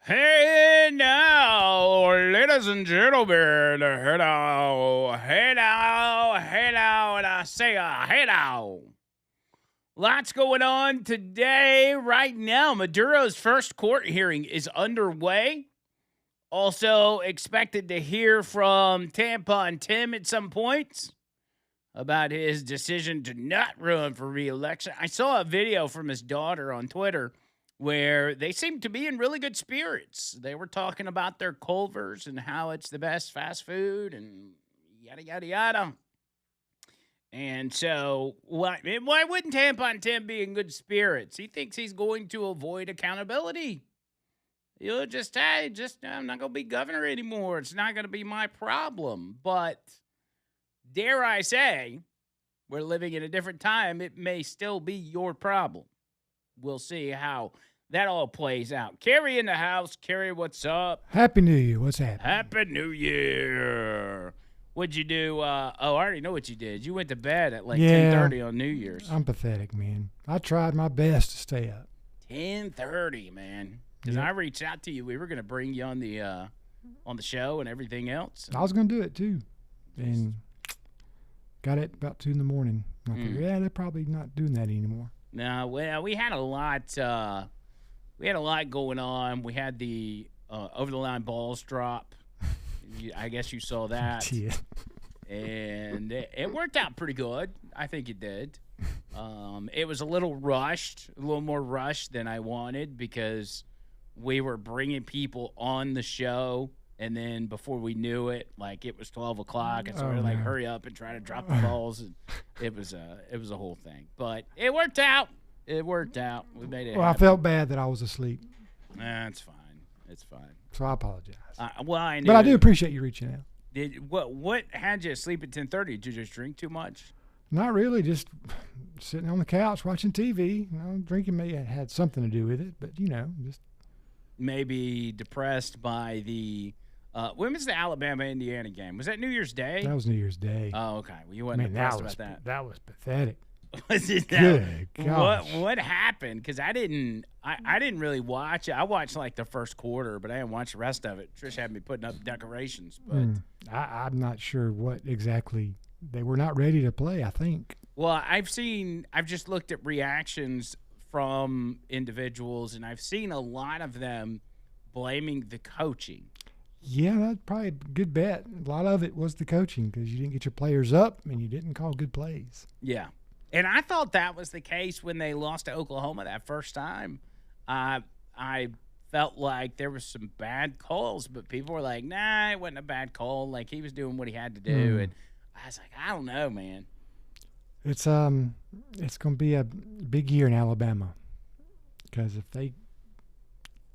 Hey now, ladies and gentlemen, hey now, and I say hey now. Lots going on today, right now. Maduro's first court hearing is underway. Also expected to hear from Tampa and Tim at some point about his decision to not run for re-election. I saw a video from his daughter on Twitter where they seem to be in really good spirits. They were talking about their Culver's and how it's the best fast food and yada yada yada. And so, why wouldn't Tampon Tim be in good spirits? He thinks he's going to avoid accountability. You'll just, hey, I'm not going to be governor anymore. It's not going to be my problem. But dare I say, we're living in a different time. It may still be your problem. We'll see how that all plays out. Carrie in the house. Carrie, what's up? Happy New Year. What's happening? Happy New Year. What'd you do? I already know what you did. You went to bed at like 10:30 on New Year's. I'm pathetic, man. I tried my best to stay up. 10:30, man. Because I reached out to you. We were going to bring you on the show and everything else. I was going to do it too. And got it about 2 in the morning. I figured, they're probably not doing that anymore. No, well, we had a lot. We had a lot going on. We had the over the line balls drop. I guess you saw that. Yeah. And it worked out pretty good. I think it did. It was a little rushed, a little more rushed than I wanted because we were bringing people on the show. And then before we knew it, like it was 12 o'clock, and so we were like, hurry up and try to drop the balls. And it was a whole thing, but it worked out. It worked out. We made it. Well, happen. I felt bad that I was asleep. It's fine. It's fine. So I apologize. Well, I knew. But I do appreciate you reaching out. What had you asleep at 10:30? Did you just drink too much? Not really. Just sitting on the couch watching TV. Drinking may have had something to do with it, but just maybe depressed by the. When was the Alabama-Indiana game? Was that New Year's Day? That was New Year's Day. Oh, okay. Well, you weren't depressed about that. That was pathetic. Was it Good gosh. What happened? Because I didn't really watch it. I watched like the first quarter, but I didn't watch the rest of it. Trish had me putting up decorations, but I'm not sure what exactly they were not ready to play. I think. Well, I've just looked at reactions from individuals, and I've seen a lot of them blaming the coaching. Yeah, that's probably a good bet. A lot of it was the coaching because you didn't get your players up and you didn't call good plays. Yeah. And I thought that was the case when they lost to Oklahoma that first time. I felt like there was some bad calls, but people were like, nah, it wasn't a bad call. Like, he was doing what he had to do. And I was like, I don't know, man. It's going to be a big year in Alabama because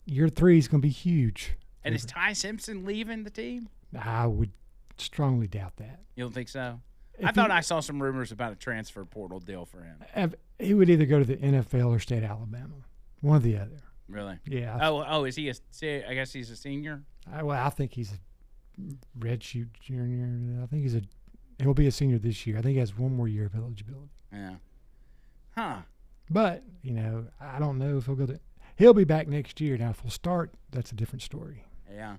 year 3 is going to be huge. And is Ty Simpson leaving the team? I would strongly doubt that. You don't think so? I thought I saw some rumors about a transfer portal deal for him. He would either go to the NFL or stay at Alabama. One or the other. Really? Yeah. Oh, is he I guess he's a senior? I think he's a redshirt junior. I think he'll be a senior this year. I think he has one more year of eligibility. Yeah. Huh. But, I don't know if he'll be back next year. Now, if he'll start, that's a different story. Yeah.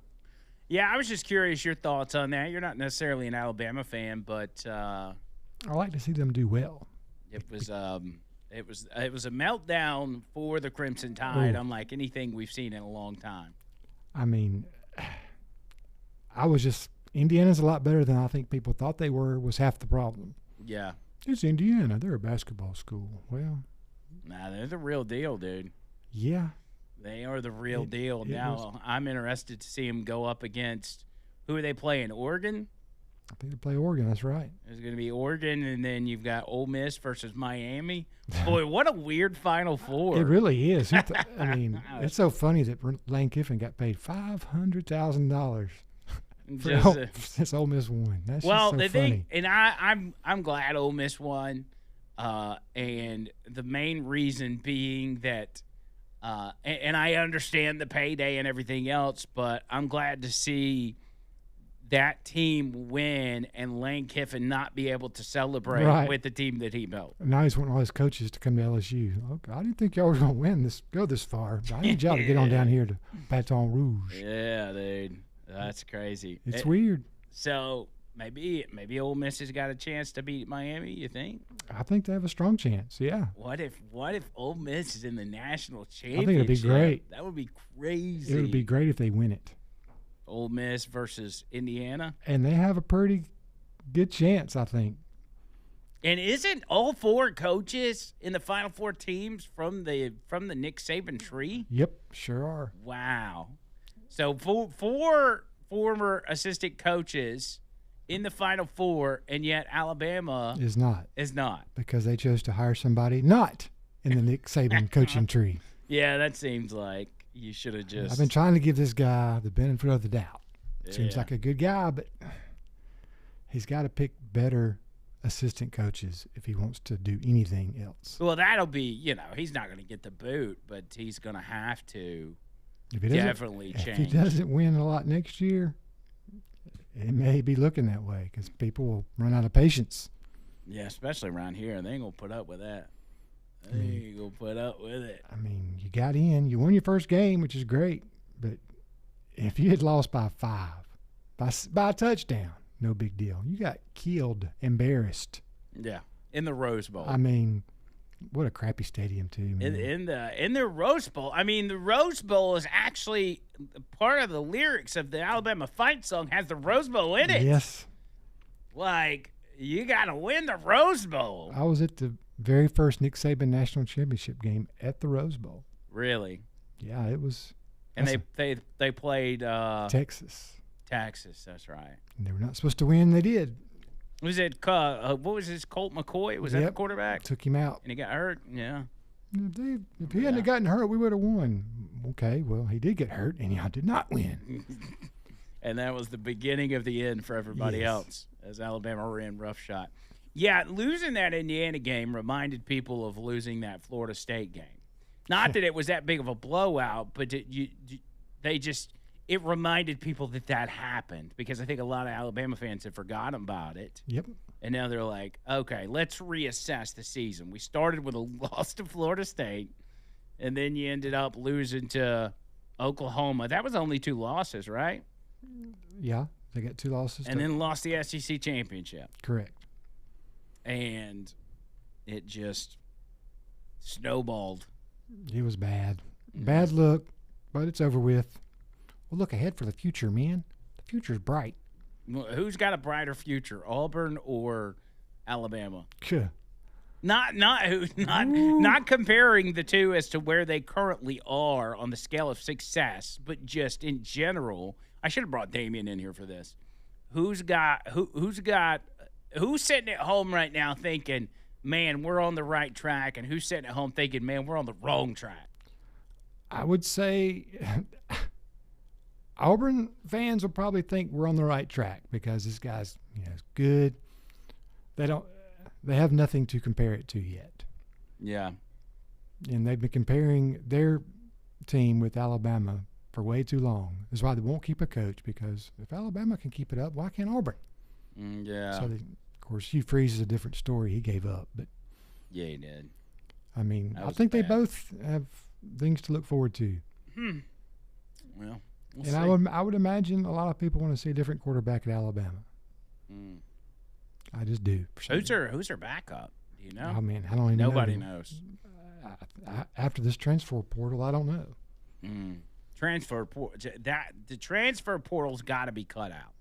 Yeah, I was just curious your thoughts on that. You're not necessarily an Alabama fan, but I like to see them do well. It was a meltdown for the Crimson Tide, unlike anything we've seen in a long time. I mean, Indiana's a lot better than I think people thought they were, was half the problem. Yeah. It's Indiana. They're a basketball school. Well, nah, they're the real deal, dude. Yeah. They are the real deal. Now, I'm interested to see them go up against – who are they playing, Oregon? I think they play Oregon. That's right. There's going to be Oregon, and then you've got Ole Miss versus Miami. Boy, what a weird Final Four. It really is. I mean, it's so funny that Lane Kiffin got paid $500,000 since Ole Miss won. That's just so funny. And I'm glad Ole Miss won, and the main reason being that and I understand the payday and everything else, but I'm glad to see that team win and Lane Kiffin not be able to celebrate with the team that he built. Now he's wanting all his coaches to come to LSU. Okay, I didn't think y'all were going to go this far. I need y'all to get on down here to Baton Rouge. Yeah, dude. That's crazy. It's weird. So maybe Ole Miss has got a chance to beat Miami, you think? I think they have a strong chance, yeah. What if Ole Miss is in the national championship? I think it'd be great. That would be crazy. It would be great if they win it. Ole Miss versus Indiana. And they have a pretty good chance, I think. And isn't all 4 coaches in the Final 4 teams from the Nick Saban tree? Yep, sure are. Wow. So 4 former assistant coaches in the Final 4, and yet Alabama is not. Because they chose to hire somebody not in the Nick Saban coaching tree. Yeah, that seems like you should have just. I've been trying to give this guy the benefit of the doubt. Seems like a good guy, but he's got to pick better assistant coaches if he wants to do anything else. Well, that'll be, he's not going to get the boot, but he's going to have to definitely change. If he doesn't win a lot next year, it may be looking that way because people will run out of patience. Yeah, especially around here. They ain't going to put up with that. They ain't going to put up with it. I mean, you got in. You won your first game, which is great. But if you had lost by 5, by a touchdown, no big deal. You got killed, embarrassed. Yeah, in the Rose Bowl. I mean, what a crappy stadium, too, man. In the Rose Bowl. I mean, the Rose Bowl is actually part of the lyrics of the Alabama Fight song has the Rose Bowl in it. Yes. Like, you got to win the Rose Bowl. I was at the very first Nick Saban national championship game at the Rose Bowl. Really? Yeah, it was. And they played Texas. Texas, that's right. And they were not supposed to win. They did. Was it what was his Colt McCoy? Was that the quarterback? Took him out. And he got hurt. Yeah. If he hadn't gotten hurt, we would have won. Okay, well, he did get hurt, and y'all did not win. And that was the beginning of the end for everybody else as Alabama ran roughshod. Yeah, losing that Indiana game reminded people of losing that Florida State game. Not that it was that big of a blowout, but it reminded people that happened because I think a lot of Alabama fans had forgotten about it. Yep. And now they're like, okay, let's reassess the season. We started with a loss to Florida State, and then you ended up losing to Oklahoma. That was only 2 losses, right? Yeah, they got 2 losses. And then lost the SEC championship. Correct. And it just snowballed. It was bad. Bad look, but it's over with. We'll look ahead for the future, man. The future's bright. Well, who's got a brighter future, Auburn or Alabama? Sure. Not comparing the two as to where they currently are on the scale of success, but just in general. I should have brought Damian in here for this. Who's sitting at home right now thinking, man, we're on the right track, and who's sitting at home thinking, man, we're on the wrong track? I would say Auburn fans will probably think we're on the right track because this guy's is good. They have nothing to compare it to yet. Yeah. And they've been comparing their team with Alabama for way too long. That's why they won't keep a coach, because if Alabama can keep it up, why can't Auburn? Yeah. So, of course, Hugh Freeze is a different story. He gave up. But yeah, he did. I mean, I think they both have things to look forward to. Well, we'll and see. I would imagine a lot of people want to see a different quarterback at Alabama. I just do. Who's their backup? Do you know? Oh, man, I don't even know. Nobody knows. After this transfer portal, I don't know. The transfer portal's got to be cut out.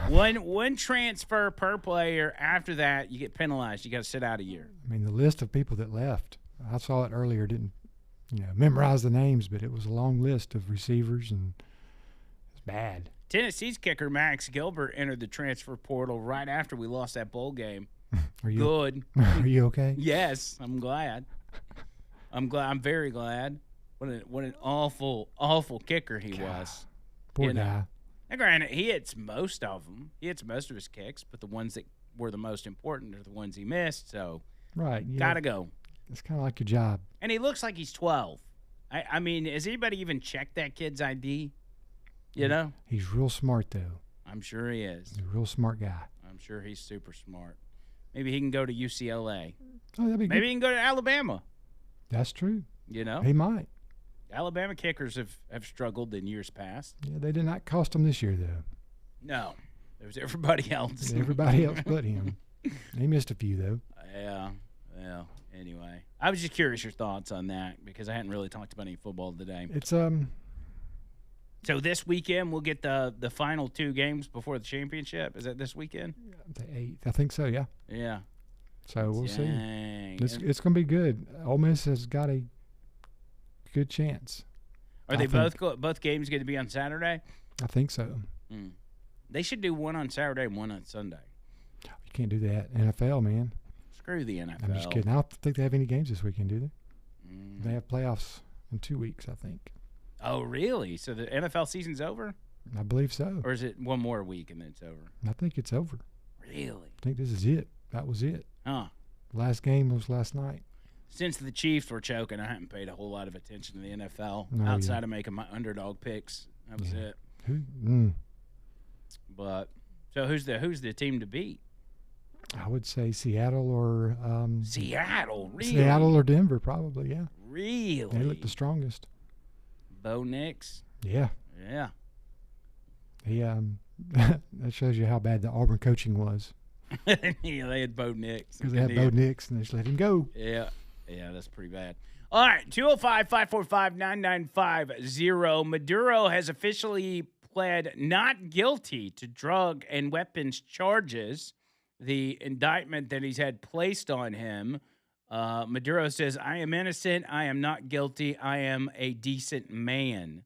One transfer per player. After that, you get penalized. You got to sit out a year. I mean, the list of people that left, I saw it earlier, didn't memorize the names, but it was a long list of receivers, and it's bad. Tennessee's kicker Max Gilbert entered the transfer portal right after we lost that bowl game. Are you good? Are you okay? Yes, I'm glad. I'm very glad. What an awful kicker he was. Poor guy. And granted, he hits most of them. He hits most of his kicks, but the ones that were the most important are the ones he missed. So, gotta go. It's kind of like your job. And he looks like he's 12. I mean, has anybody even checked that kid's ID? You know? He's real smart, though. I'm sure he is. He's a real smart guy. I'm sure he's super smart. Maybe he can go to UCLA. Oh, that'd be Maybe good. he can go to Alabama. That's true. You know, He might. Alabama kickers have struggled in years past. Yeah, they did not cost him this year, though. No, there was everybody else. Everybody else but him. He missed a few, though. Yeah. Anyway, I was just curious your thoughts on that because I hadn't really talked about any football today. It's So this weekend we'll get the final 2 games before the championship. Is that this weekend? the 8th. I think so, yeah. Yeah. So we'll see. Dang. It's going to be good. Ole Miss has got a good chance. Are they both games going to be on Saturday? I think so. They should do one on Saturday and one on Sunday. You can't do that. NFL, man. Screw the NFL. I'm just kidding. I don't think they have any games this weekend, do they? They have playoffs in 2 weeks, I think. Oh, really? So the NFL season's over? I believe so. Or is it one more week and then it's over? I think it's over. Really? I think this is it. That was it. Huh. Last game was last night. Since the Chiefs were choking, I haven't paid a whole lot of attention to the NFL outside of making my underdog picks. That was it. But so who's the team to beat? I would say Seattle or Seattle, really? Seattle or Denver, probably. Yeah. Really? They look the strongest. Bo Nix. Yeah. Yeah. He that shows you how bad the Auburn coaching was. Yeah, they had Bo Nix. Because they had Bo Nix and they just let him go. Yeah, that's pretty bad. All right, 205-545-9950. Maduro has officially pled not guilty to drug and weapons charges. The indictment that he's had placed on him. Maduro says, I am innocent. I am not guilty. I am a decent man.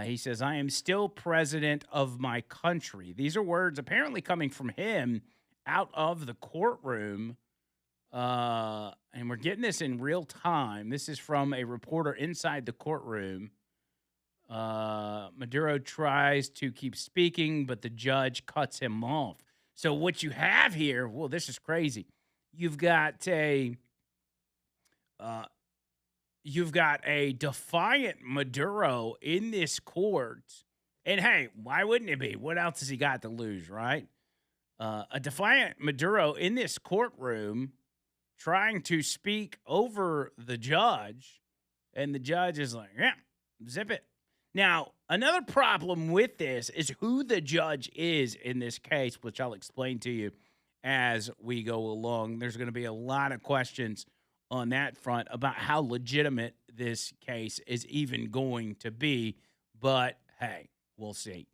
He says, I am still president of my country. These are words apparently coming from him out of the courtroom. And we're getting this in real time. This is from a reporter inside the courtroom. Maduro tries to keep speaking, but the judge cuts him off. So what you have here, well, this is crazy. You've got a defiant Maduro in this court. And hey, why wouldn't it be? What else has he got to lose, right? A defiant Maduro in this courtroom trying to speak over the judge, and the judge is like, yeah, zip it. Now, another problem with this is who the judge is in this case, which I'll explain to you as we go along. There's going to be a lot of questions on that front about how legitimate this case is even going to be. But, hey, we'll see.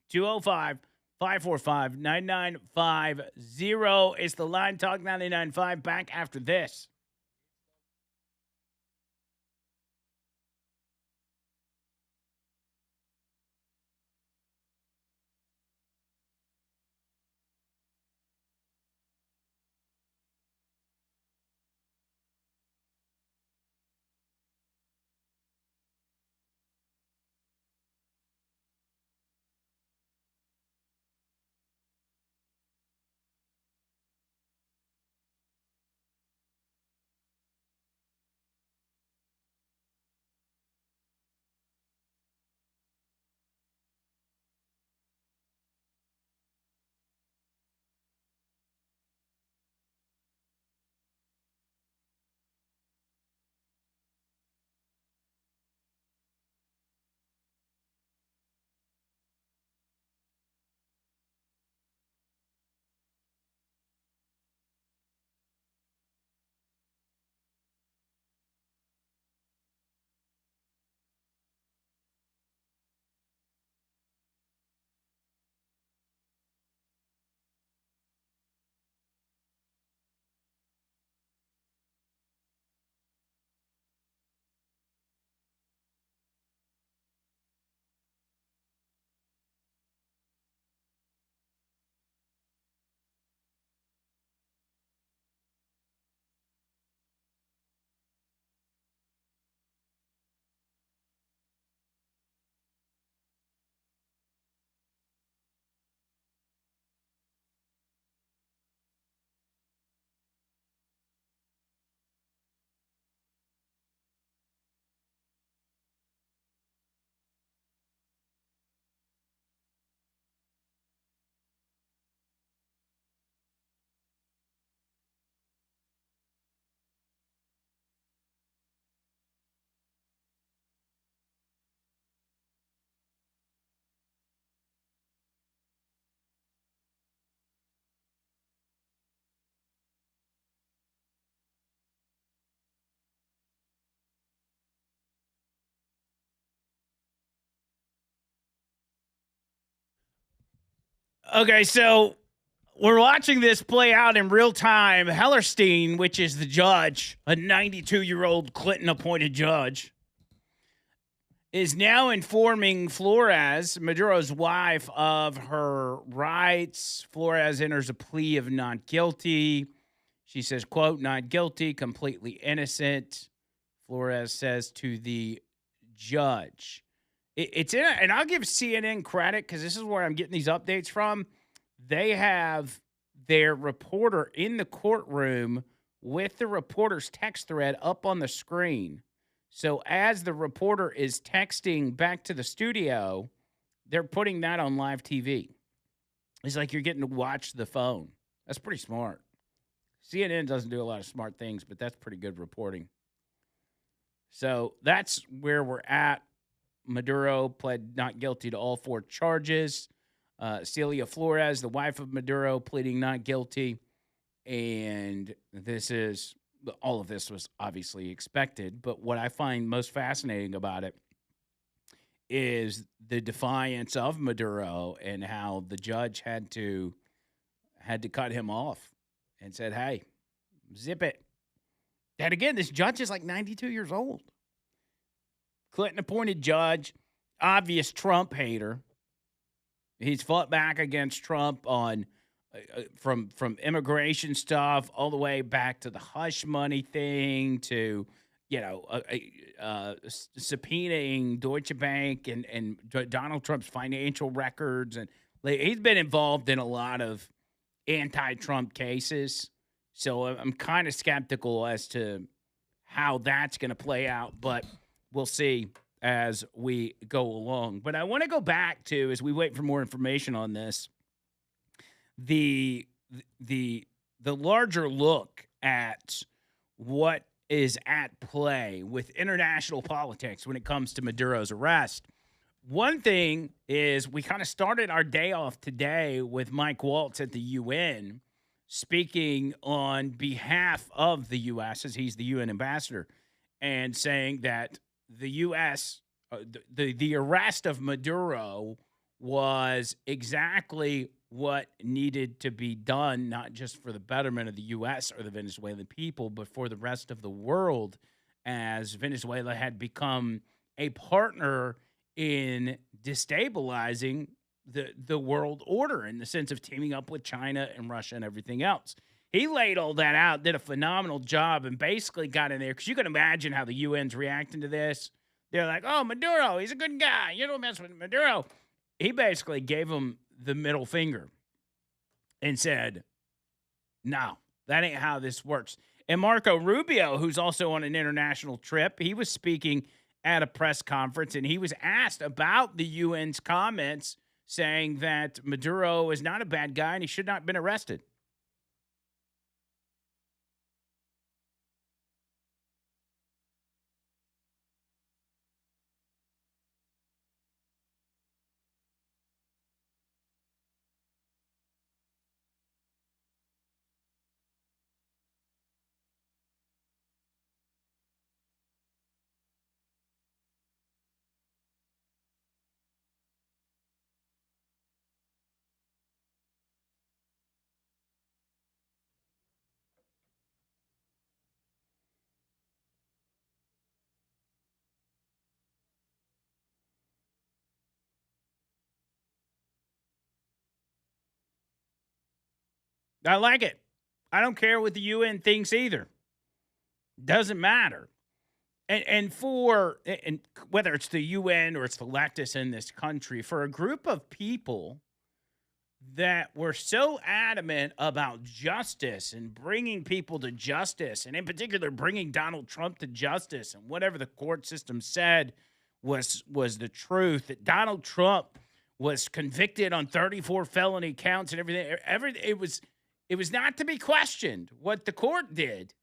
205-545-9950 is the Line Talk 99.5. Back after this. Okay, so we're watching this play out in real time. Hellerstein, which is the judge, a 92-year-old Clinton-appointed judge, is now informing Flores, Maduro's wife, of her rights. Flores enters a plea of not guilty. She says, quote, not guilty, completely innocent. Flores says to the judge. It's in, and I'll give CNN credit because this is where I'm getting these updates from. They have their reporter in the courtroom with the reporter's text thread up on the screen. So as the reporter is texting back to the studio, they're putting that on live TV. It's like you're getting to watch the phone. That's pretty smart. CNN doesn't do a lot of smart things, but that's pretty good reporting. So that's where we're at. Maduro pled not guilty to all 4 charges. Celia Flores, the wife of Maduro, pleading not guilty. And all of this was obviously expected. But what I find most fascinating about it is the defiance of Maduro and how the judge had to cut him off and said, hey, zip it. And again, this judge is like 92 years old. Clinton-appointed judge, obvious Trump hater. He's fought back against Trump on from immigration stuff all the way back to the hush money thing to, subpoenaing Deutsche Bank and Donald Trump's financial records. And he's been involved in a lot of anti-Trump cases. So I'm kind of skeptical as to how that's going to play out. But we'll see as we go along. But I want to go back to, as we wait for more information on this, the larger look at what is at play with international politics when it comes to Maduro's arrest. One thing is we kind of started our day off today with Mike Waltz at the UN speaking on behalf of the U.S. as he's the UN ambassador and saying that the U.S., the arrest of Maduro was exactly what needed to be done, not just for the betterment of the U.S. or the Venezuelan people, but for the rest of the world, as Venezuela had become a partner in destabilizing the world order in the sense of teaming up with China and Russia and everything else. He laid all that out, did a phenomenal job, and basically got in there, because you can imagine how the UN's reacting to this. They're like, oh, Maduro, he's a good guy. You don't mess with Maduro. He basically gave him the middle finger and said, no, that ain't how this works. And Marco Rubio, who's also on an international trip, he was speaking at a press conference, and he was asked about the UN's comments saying that Maduro is not a bad guy and he should not have been arrested. I like it. I don't care what the UN thinks either. Doesn't matter. And whether it's the UN or it's the leftists in this country, for a group of people that were so adamant about justice and bringing people to justice, and in particular bringing Donald Trump to justice, and whatever the court system said was the truth, that Donald Trump was convicted on 34 felony counts and everything. It was not to be questioned what the court did.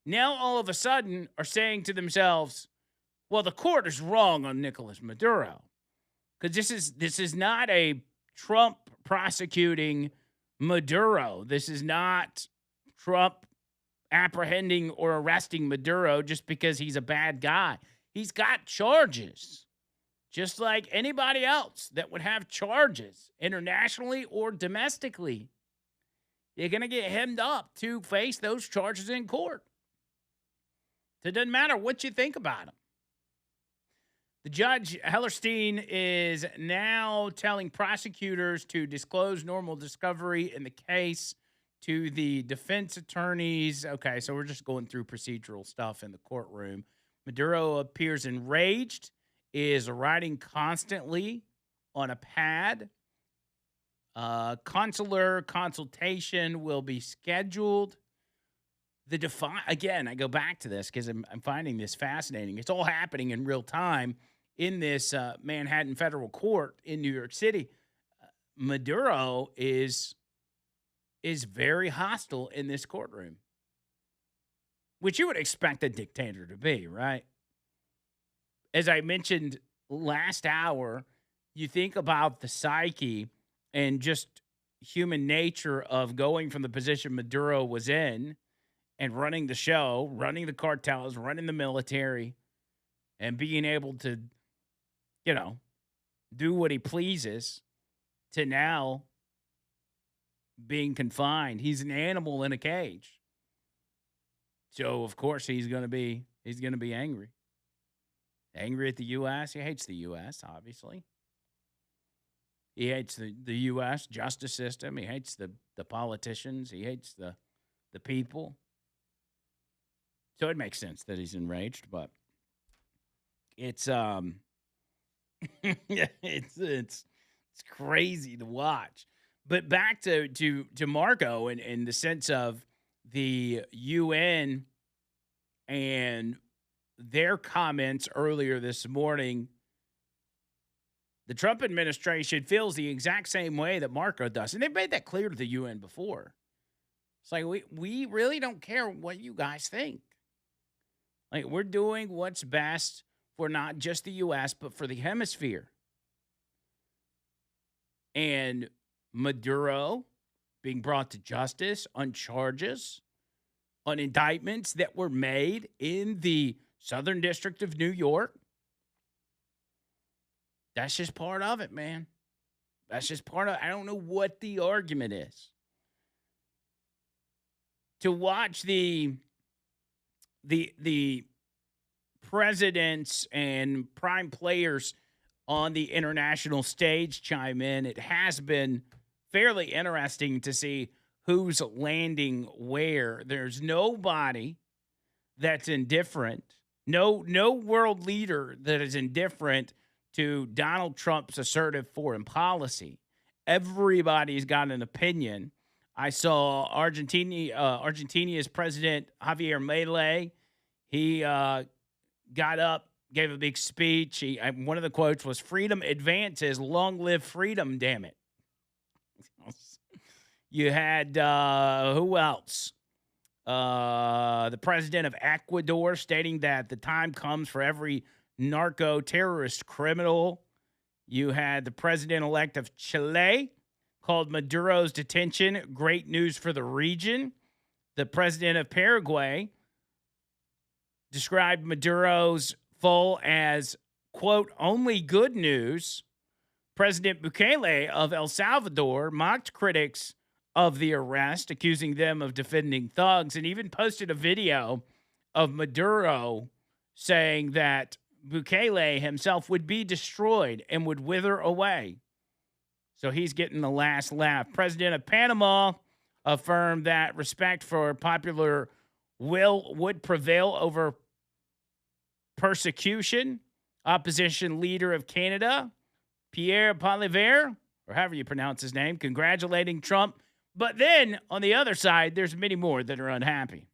Now all of a sudden are saying to themselves, well, the court is wrong on Nicolas Maduro. Because this is not a Trump prosecuting Maduro. This is not Trump apprehending or arresting Maduro just because he's a bad guy. He's got charges. just like anybody else that would have charges internationally or domestically. You're going to get hemmed up to face those charges in court. So it doesn't matter what you think about them. The judge, Hellerstein, is now telling prosecutors to disclose normal discovery in the case to the defense attorneys. Okay, so we're just going through procedural stuff in the courtroom. Maduro appears enraged, is writing constantly on a pad. Consular consultation will be scheduled. Again, I go back to this because I'm finding this fascinating. It's all happening in real time in this Manhattan federal court in New York City. Maduro is very hostile in this courtroom, which you would expect a dictator to be, right? As I mentioned last hour, you think about the psyche and just human nature of going from the position Maduro was in and running the show, running the cartels, running the military, and being able to, do what he pleases, to now being confined. He's an animal in a cage. So of course he's going to be angry. Angry at the US. He hates the US, obviously. He hates the US justice system. He hates the politicians. He hates the people. So it makes sense that he's enraged, but it's it's crazy to watch. But back to Marco and the sense of the UN and their comments earlier this morning. The Trump administration feels the exact same way that Marco does. And they've made that clear to the UN before. It's like, we really don't care what you guys think. Like, we're doing what's best for not just the U.S., but for the hemisphere. And Maduro being brought to justice on charges, on indictments that were made in the Southern District of New York. That's just part of it, man. That's just part of it. I don't know what the argument is. To watch the presidents and prime players on the international stage chime in, it has been fairly interesting to see who's landing where. There's nobody that's indifferent. No world leader that is indifferent to Donald Trump's assertive foreign policy. Everybody's got an opinion. I saw Argentina's president, Javier Milei. He got up, gave a big speech. One of the quotes was, "Freedom advances, long live freedom, damn it." You had, who else? The president of Ecuador stating that the time comes for every narco-terrorist criminal. You had the president-elect of Chile called Maduro's detention great news for the region. The president of Paraguay described Maduro's fall as, quote, only good news. President Bukele of El Salvador mocked critics of the arrest, accusing them of defending thugs, and even posted a video of Maduro saying that Bukele himself would be destroyed and would wither away. So he's getting the last laugh. President of Panama affirmed that respect for popular will would prevail over persecution. Opposition leader of Canada, Pierre Poilievre, or however you pronounce his name, congratulating Trump. But then, on the other side, there's many more that are unhappy.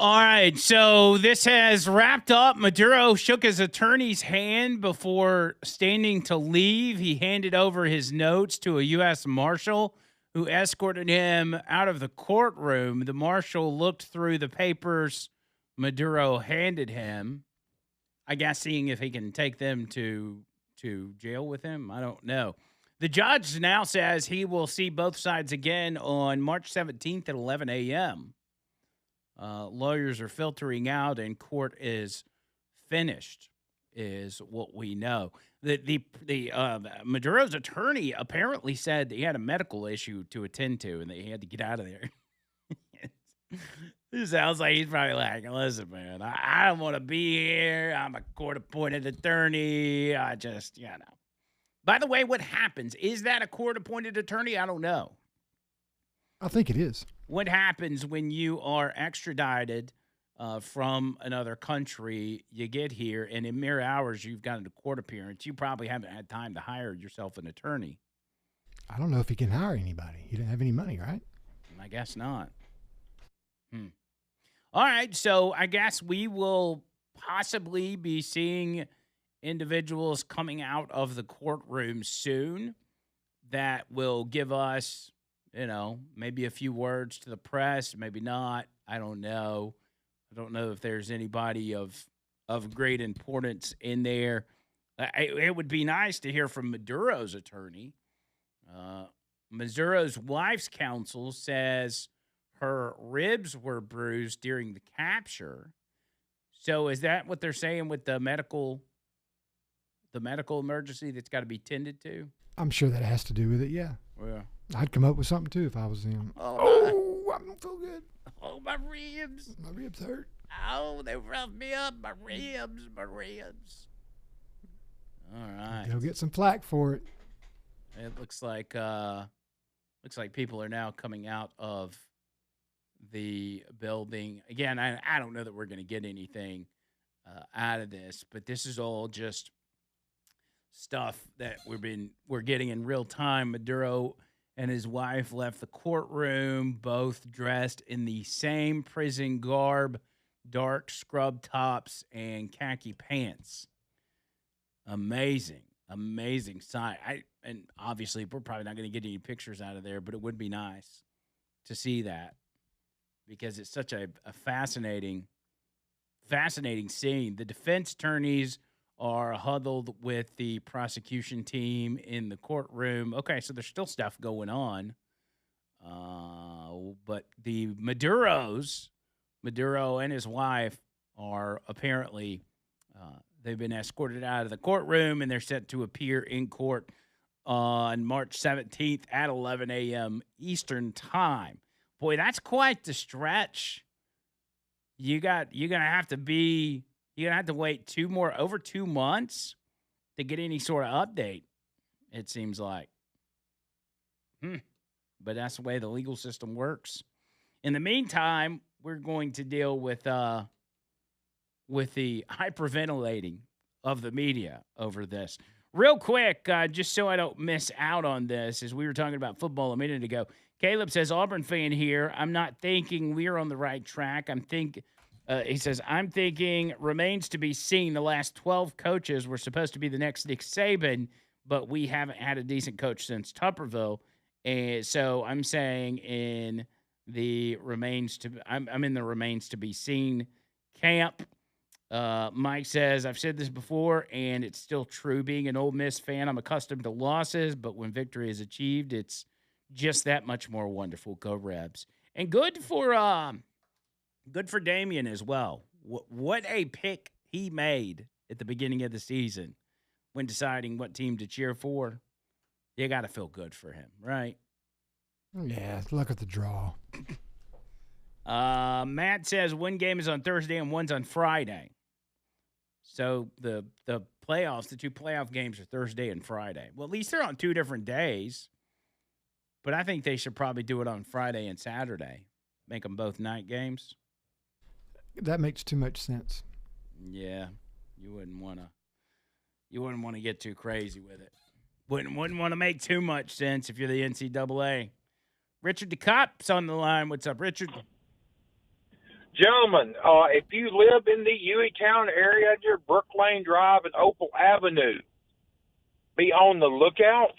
All right, so this has wrapped up. Maduro shook his attorney's hand before standing to leave. He handed over his notes to a U.S. Marshal who escorted him out of the courtroom. The Marshal looked through the papers Maduro handed him, I guess seeing if he can take them to jail with him. I don't know. The judge now says he will see both sides again on March 17th at 11 a.m. Lawyers are filtering out, and court is finished, is what we know. The Maduro's attorney apparently said that he had a medical issue to attend to, and that he had to get out of there. It sounds like he's probably like, listen, man, I don't want to be here. I'm a court-appointed attorney. I just, By the way, what happens? Is that a court-appointed attorney? I don't know. I think it is. What happens when you are extradited from another country? You get here, and in mere hours, you've got a court appearance. You probably haven't had time to hire yourself an attorney. I don't know if he can hire anybody. He didn't have any money, right? I guess not. All right, so I guess we will possibly be seeing individuals coming out of the courtroom soon that will give us, maybe a few words to the press, maybe not. I don't know. I don't know if there's anybody of great importance in there. It would be nice to hear from Maduro's attorney. Maduro's wife's counsel says her ribs were bruised during the capture. So is that what they're saying with the medical emergency that's got to be tended to? I'm sure that has to do with it, yeah. Yeah. I'd come up with something, too, if I was him. Oh, I don't feel good. Oh, my ribs. My ribs hurt. Oh, they roughed me up. My ribs. All right. They'll get some flack for it. It looks like people are now coming out of the building. Again, I don't know that we're going to get anything out of this, but this is all just stuff that we're getting in real time. Maduro and his wife left the courtroom, both dressed in the same prison garb, dark scrub tops and khaki pants. Amazing sight. And obviously we're probably not going to get any pictures out of there, but it would be nice to see that because it's such a fascinating scene. The defense attorneys are huddled with the prosecution team in the courtroom. Okay, so there's still stuff going on. But the Maduro and his wife are apparently, they've been escorted out of the courtroom, and they're set to appear in court on March 17th at 11 a.m. Eastern time. Boy, that's quite the stretch. You're gonna have to wait over 2 months to get any sort of update, it seems like. But that's the way the legal system works. In the meantime, we're going to deal with the hyperventilating of the media over this. Real quick, just so I don't miss out on this, as we were talking about football a minute ago, Caleb says, Auburn fan here, I'm not thinking we're on the right track. He says, I'm thinking remains to be seen. The last 12 coaches were supposed to be the next Nick Saban, but we haven't had a decent coach since Tupperville. And so I'm saying I'm in the remains to be seen camp. Mike says, I've said this before, and it's still true. Being an Ole Miss fan, I'm accustomed to losses, but when victory is achieved, it's just that much more wonderful. Go Rebs. And good for Damian as well. What a pick he made at the beginning of the season when deciding what team to cheer for. You got to feel good for him, right? Yeah, luck at the draw. Matt says one game is on Thursday and one's on Friday. So the playoffs, the two playoff games are Thursday and Friday. Well, at least they're on 2 different days. But I think they should probably do it on Friday and Saturday. Make them both night games. That makes too much sense. Yeah, you wouldn't want to get too crazy with it. Wouldn't want to make too much sense if you're the NCAA. Richard DeCopp's on the line. What's up, Richard? Gentlemen, if you live in the Hueytown area near Brook Lane Drive and Opal Avenue, be on the lookout.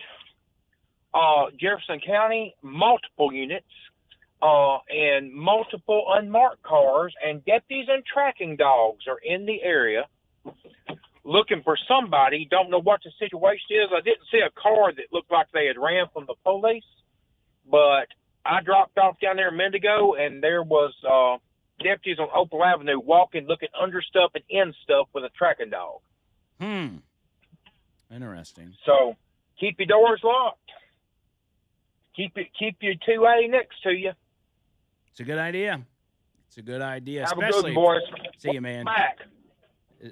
Jefferson County, multiple units and multiple unmarked cars, and deputies and tracking dogs are in the area looking for somebody. Don't know what the situation is. I didn't see a car that looked like they had ran from the police, but I dropped off down there a minute ago, and there was deputies on Opal Avenue walking, looking under stuff and in stuff with a tracking dog. Interesting. So keep your doors locked. Keep your 2A next to you. It's a good idea. It's a good idea. Have especially a good one, boys. See you, man. Back.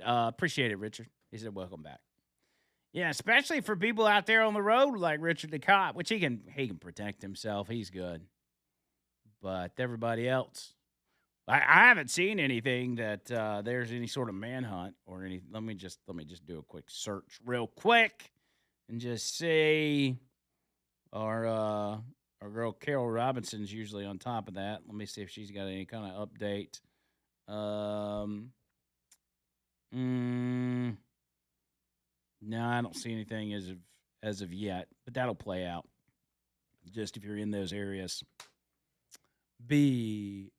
Appreciate it, Richard. He said, welcome back. Yeah, especially for people out there on the road like Richard the Cop, which he can protect himself. He's good. But everybody else, I haven't seen anything that there's any sort of manhunt or any. Let me just do a quick search real quick and just see. Our girl Carol Robinson's usually on top of that. Let me see if she's got any kind of update. No, I don't see anything as of yet, but that'll play out. Just if you're in those areas, be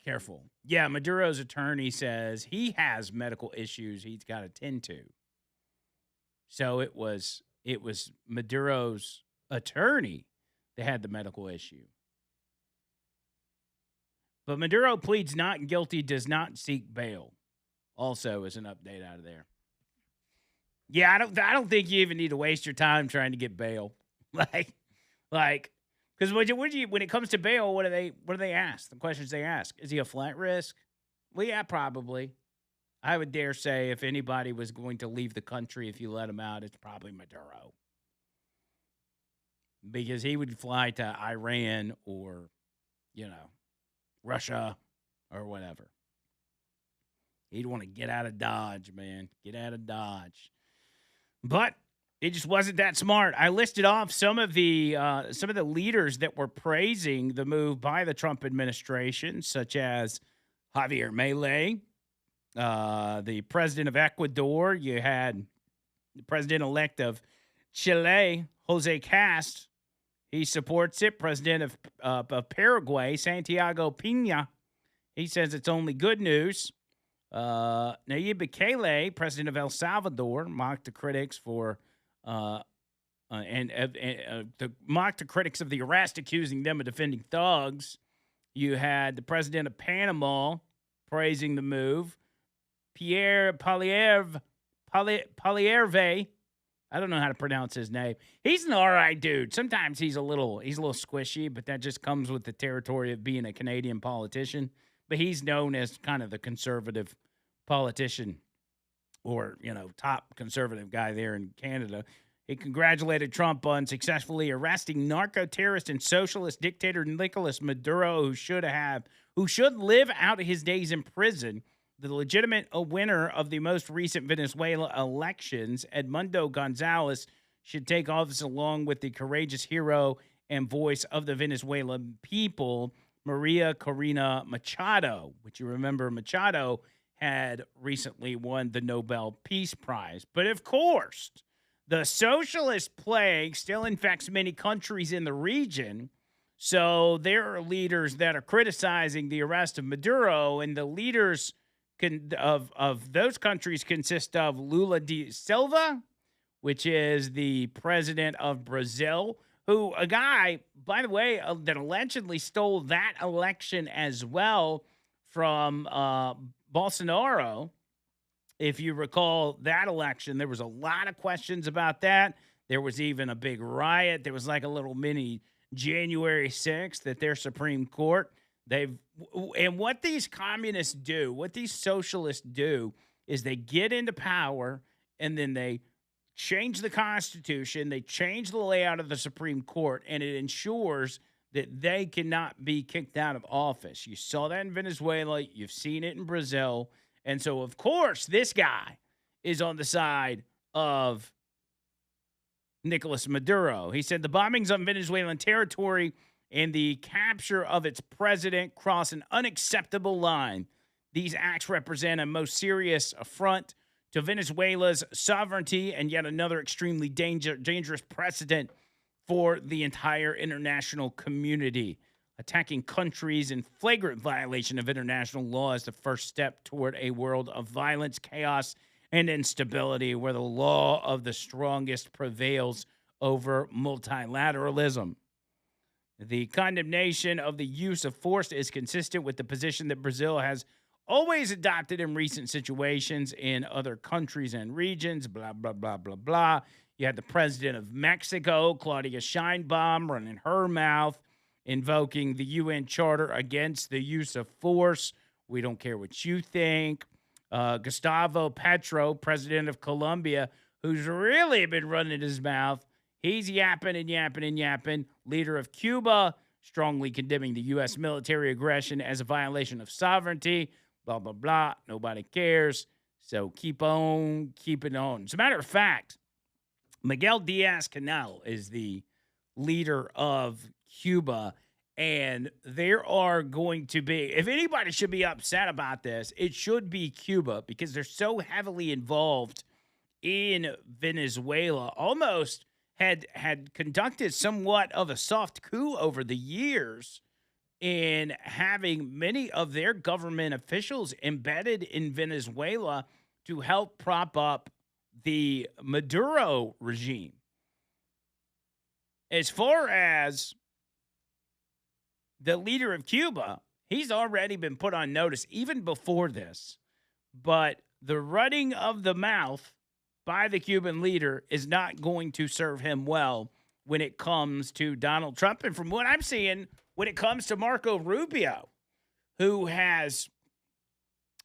careful. Yeah, Maduro's attorney says he has medical issues he's got to tend to. So it was Maduro's attorney that had the medical issue. But Maduro pleads not guilty, does not seek bail. Also is an update out of there. Yeah, I don't think you even need to waste your time trying to get bail. Like, because when it comes to bail, what do they ask? The questions they ask: is he a flight risk? Well, yeah, probably. I would dare say if anybody was going to leave the country if you let him out, it's probably Maduro. Because he would fly to Iran or, Russia or whatever. He'd want to get out of Dodge, man. Get out of Dodge. But it just wasn't that smart. I listed off some of the leaders that were praising the move by the Trump administration, such as Javier Milei, the president of Ecuador. You had the president-elect of Chile, Jose Cast. He supports it. President of Paraguay, Santiago Peña. He says it's only good news. Nayib Bukele, president of El Salvador, mocked the critics for mocked the critics of the arrest, accusing them of defending thugs. You had the president of Panama praising the move. Pierre Poilievre. I don't know how to pronounce his name. He's an all right dude. Sometimes he's a little squishy, but that just comes with the territory of being a Canadian politician. But he's known as kind of the conservative politician or, top conservative guy there in Canada. He congratulated Trump on successfully arresting narco-terrorist and socialist dictator Nicolas Maduro, who should live out his days in prison. The legitimate winner of the most recent Venezuela elections, Edmundo Gonzalez, should take office along with the courageous hero and voice of the Venezuelan people, Maria Corina Machado, which you remember Machado had recently won the Nobel Peace Prize. But of course, the socialist plague still infects many countries in the region. So there are leaders that are criticizing the arrest of Maduro, and the leaders of those countries consist of Lula da Silva, which is the president of Brazil, who a guy, by the way, that allegedly stole that election as well from Bolsonaro. If you recall that election, there was a lot of questions about that. There was even a big riot. There was like a little mini January 6th at their Supreme Court. And what these communists do, what these socialists do, is they get into power and then they change the Constitution, they change the layout of the Supreme Court, and it ensures that they cannot be kicked out of office. You saw that in Venezuela. You've seen it in Brazil. And so, of course, this guy is on the side of Nicolas Maduro. He said the bombings on Venezuelan territory and the capture of its president cross an unacceptable line. These acts represent a most serious affront to Venezuela's sovereignty and yet another extremely dangerous precedent for the entire international community. Attacking countries in flagrant violation of international law is the first step toward a world of violence, chaos, and instability where the law of the strongest prevails over multilateralism. The condemnation of the use of force is consistent with the position that Brazil has always adopted in recent situations in other countries and regions, blah, blah, blah, blah, blah. You had the president of Mexico, Claudia Sheinbaum, running her mouth, invoking the UN Charter against the use of force. We don't care what you think. Gustavo Petro, president of Colombia, who's really been running his mouth, he's yapping and yapping and yapping. Leader of Cuba, strongly condemning the U.S. military aggression as a violation of sovereignty. Blah, blah, blah. Nobody cares. So keep on keeping on. As a matter of fact, Miguel Diaz-Canel is the leader of Cuba, and there are going to be, if anybody should be upset about this, it should be Cuba, because they're so heavily involved in Venezuela, almost had conducted somewhat of a soft coup over the years in having many of their government officials embedded in Venezuela to help prop up the Maduro regime. As far as the leader of Cuba, he's already been put on notice even before this. But the running of the mouth by the Cuban leader is not going to serve him well when it comes to Donald Trump. And from what I'm seeing, when it comes to Marco Rubio, who has,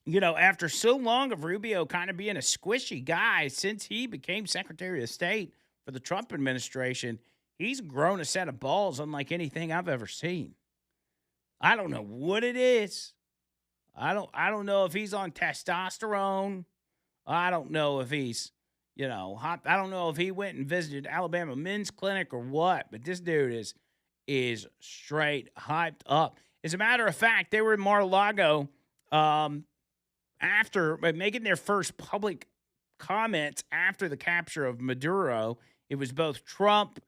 after so long of Rubio kind of being a squishy guy since he became Secretary of State for the Trump administration, he's grown a set of balls unlike anything I've ever seen. I don't know what it is. I don't know if he's on testosterone. I don't know if he's, hot. I don't know if he went and visited Alabama Men's Clinic or what, but this dude is straight hyped up. As a matter of fact, they were in Mar-a-Lago after making their first public comments after the capture of Maduro. It was both Trump,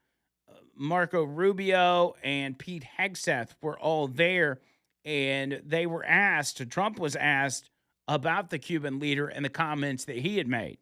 Marco Rubio, and Pete Hegseth were all there, and Trump was asked about the Cuban leader and the comments that he had made.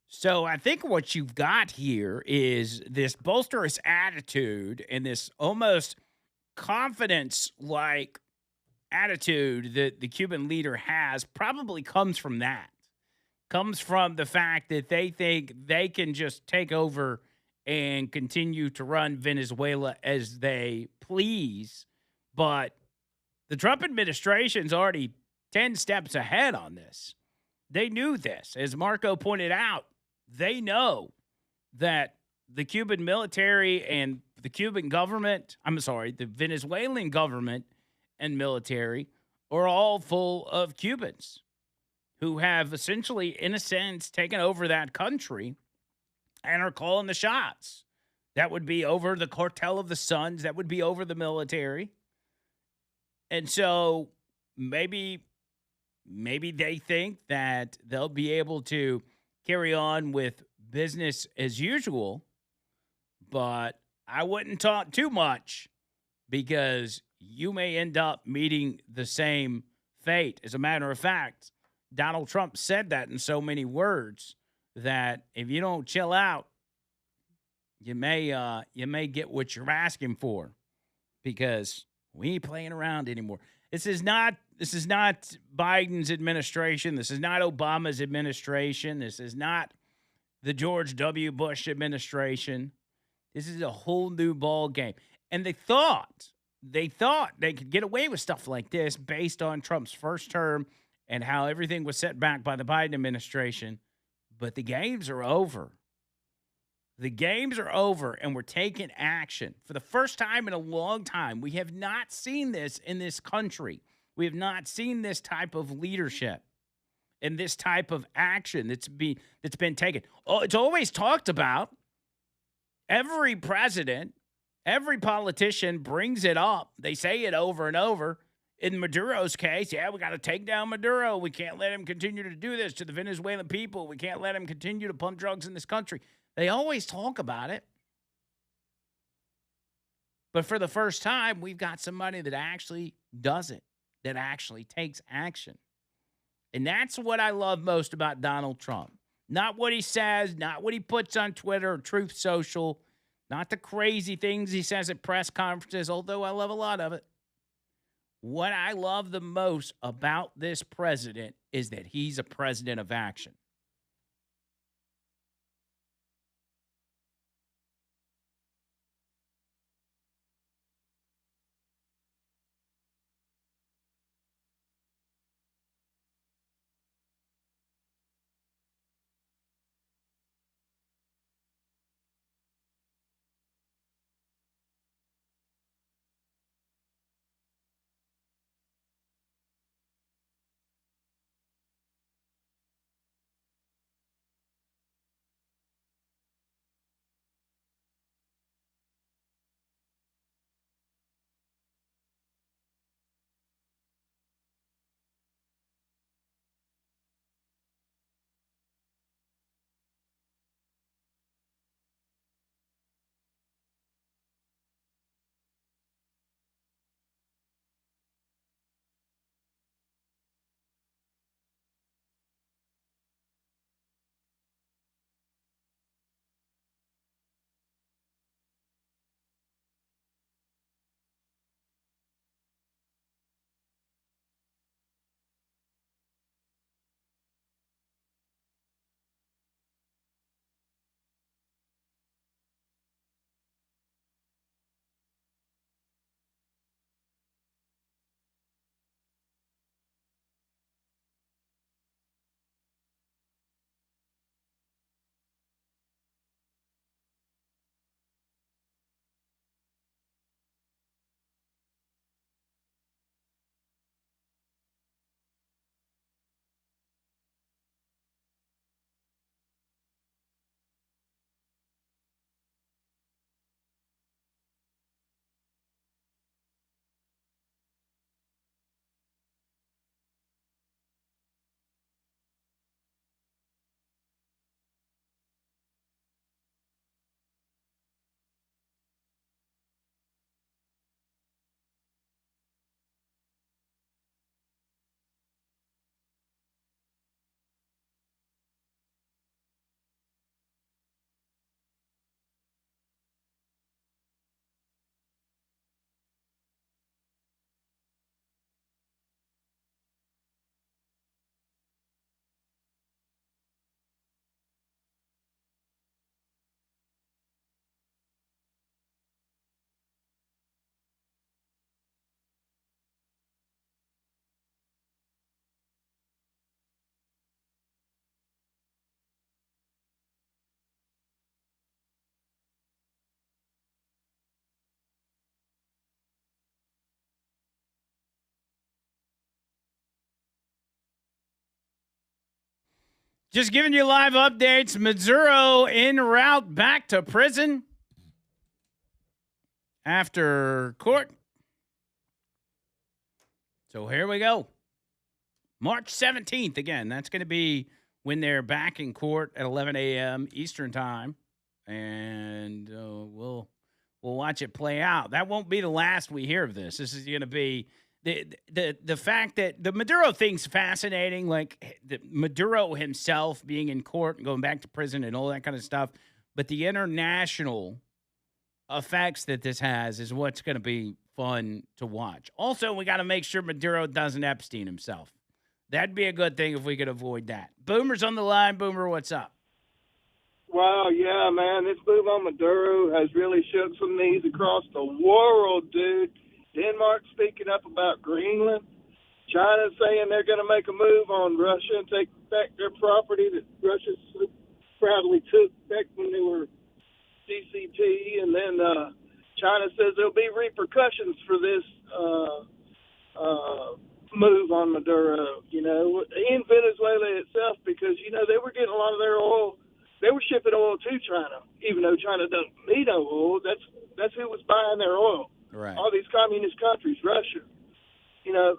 So I think what you've got here is this bolsterous attitude and this almost confidence-like attitude that the Cuban leader has probably comes from that. Comes from the fact that they think they can just take over and continue to run Venezuela as they please. But the Trump administration's already 10 steps ahead on this. They knew this. As Marco pointed out, they know that the Cuban military and the Cuban government, the Venezuelan government and military are all full of Cubans who have essentially, in a sense, taken over that country and are calling the shots. That would be over the Cartel of the Suns. That would be over the military. And so maybe they think that they'll be able to carry on with business as usual, but I wouldn't talk too much because you may end up meeting the same fate. As a matter of fact, Donald Trump said that in so many words that if you don't chill out, you may get what you're asking for, because we ain't playing around anymore. This is not Biden's administration. This is not Obama's administration. This is not the George W. Bush administration. This is a whole new ball game. And they thought they could get away with stuff like this based on Trump's first term and how everything was set back by the Biden administration. But the games are over. The games are over, and we're taking action. For the first time in a long time, we have not seen this in this country. We have not seen this type of leadership and this type of action that's been taken. Oh, it's always talked about. Every president, every politician brings it up. They say it over and over. In Maduro's case, yeah, we got to take down Maduro. We can't let him continue to do this to the Venezuelan people. We can't let him continue to pump drugs in this country. They always talk about it. But for the first time, we've got somebody that actually does it, that actually takes action. And that's what I love most about Donald Trump. Not what he says, not what he puts on Twitter or Truth Social, not the crazy things he says at press conferences, although I love a lot of it. What I love the most about this president is that he's a president of action. Just giving you live updates. Maduro en route back to prison after court. So here we go. March 17th, again, that's going to be when they're back in court at 11 a.m. Eastern time. And we'll watch it play out. That won't be the last we hear of this. This is going to be the fact that the Maduro thing's fascinating, like the Maduro himself being in court and going back to prison and all that kind of stuff. But the international effects that this has is what's going to be fun to watch. Also, we got to make sure Maduro doesn't Epstein himself. That'd be a good thing if we could avoid that. Boomer's on the line. Boomer, what's up? Wow, yeah, man, this move on Maduro has really shook some knees across the world, dude. Denmark speaking up about Greenland. China saying they're going to make a move on Russia and take back their property that Russia so proudly took back when they were CCP. And then China says there'll be repercussions for this move on Maduro, you know, in Venezuela itself, because, you know, they were getting a lot of their oil. They were shipping oil to China, even though China doesn't need no oil. That's who was buying their oil. Right. All these communist countries, Russia, you know,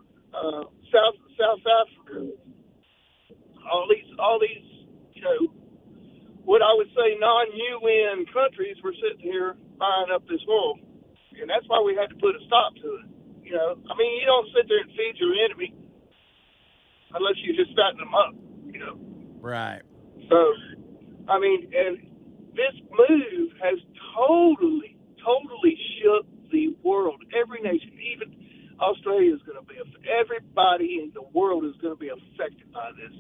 South Africa, all these, you know, what I would say non-UN countries were sitting here buying up this oil, and that's why we had to put a stop to it. You know, I mean, you don't sit there and feed your enemy unless you just fatten them up, you know. Right. So, I mean, and this move has totally shook the world. Every nation, even Australia is going to be everybody in the world is going to be affected by this.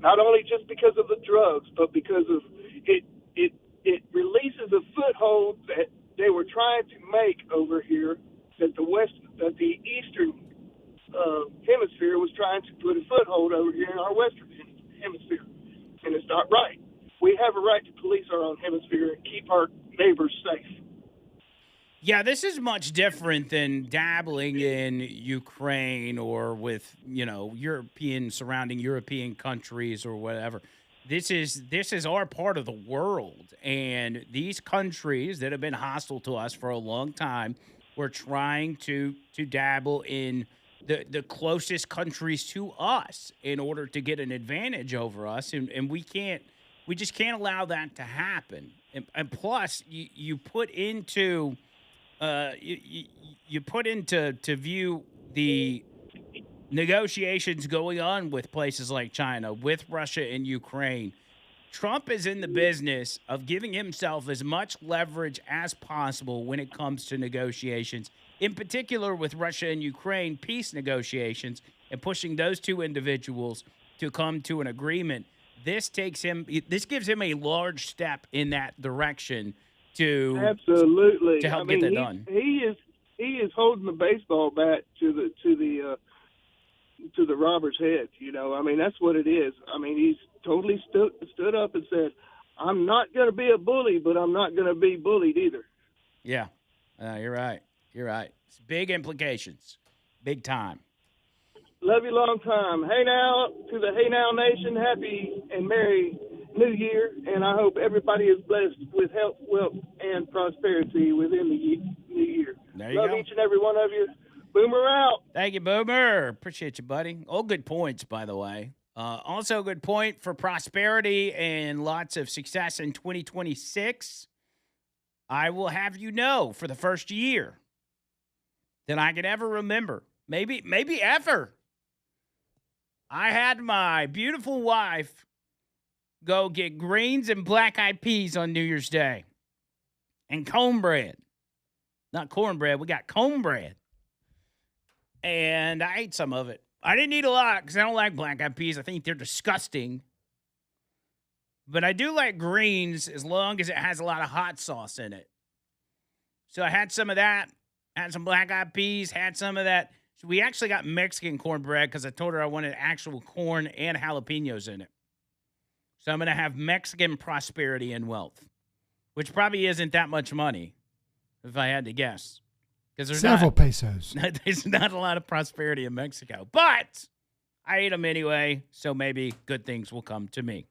Not only just because of the drugs, but because of it releases a foothold that they were trying to make over here, that the Eastern hemisphere was trying to put a foothold over here in our Western hemisphere, and it's not right. We have a right to police our own hemisphere and keep our neighbors safe. Yeah, this is much different than dabbling in Ukraine or with, you know, surrounding European countries or whatever. This is our part of the world, and these countries that have been hostile to us for a long time, we're trying to dabble in the closest countries to us in order to get an advantage over us, and we just can't allow that to happen. And plus, you put into to view the negotiations going on with places like China, with Russia and Ukraine. Trump is in the business of giving himself as much leverage as possible when it comes to negotiations, in particular with Russia and Ukraine peace negotiations, and pushing those two individuals to come to an agreement. This gives him a large step in that direction to absolutely to help get that done. He is holding the baseball bat to the robber's head. You know, I mean, that's what it is. I mean, he's totally stood up and said, "I'm not going to be a bully, but I'm not going to be bullied either." Yeah, you're right. You're right. It's big implications, big time. Love you long time. Hey now to the Hey Now Nation, happy and merry New Year, and I hope everybody is blessed with health, wealth, and prosperity within the new year. There you Love go. each and every one of you. Boomer out. Thank you, Boomer. Appreciate you, buddy. All good points, by the way. Also a good point for prosperity and lots of success in 2026. I will have you know, for the first year that I can ever remember, maybe ever, I had my beautiful wife go get greens and black-eyed peas on New Year's Day and cornbread. Not cornbread. We got cornbread. And I ate some of it. I didn't eat a lot because I don't like black-eyed peas. I think they're disgusting. But I do like greens as long as it has a lot of hot sauce in it. So I had some of that, had some black-eyed peas, had some of that. So we actually got Mexican cornbread because I told her I wanted actual corn and jalapenos in it. So I'm going to have Mexican prosperity and wealth, which probably isn't that much money, if I had to guess. Because there's several pesos. There's not a lot of prosperity in Mexico. But I ate them anyway, so maybe good things will come to me.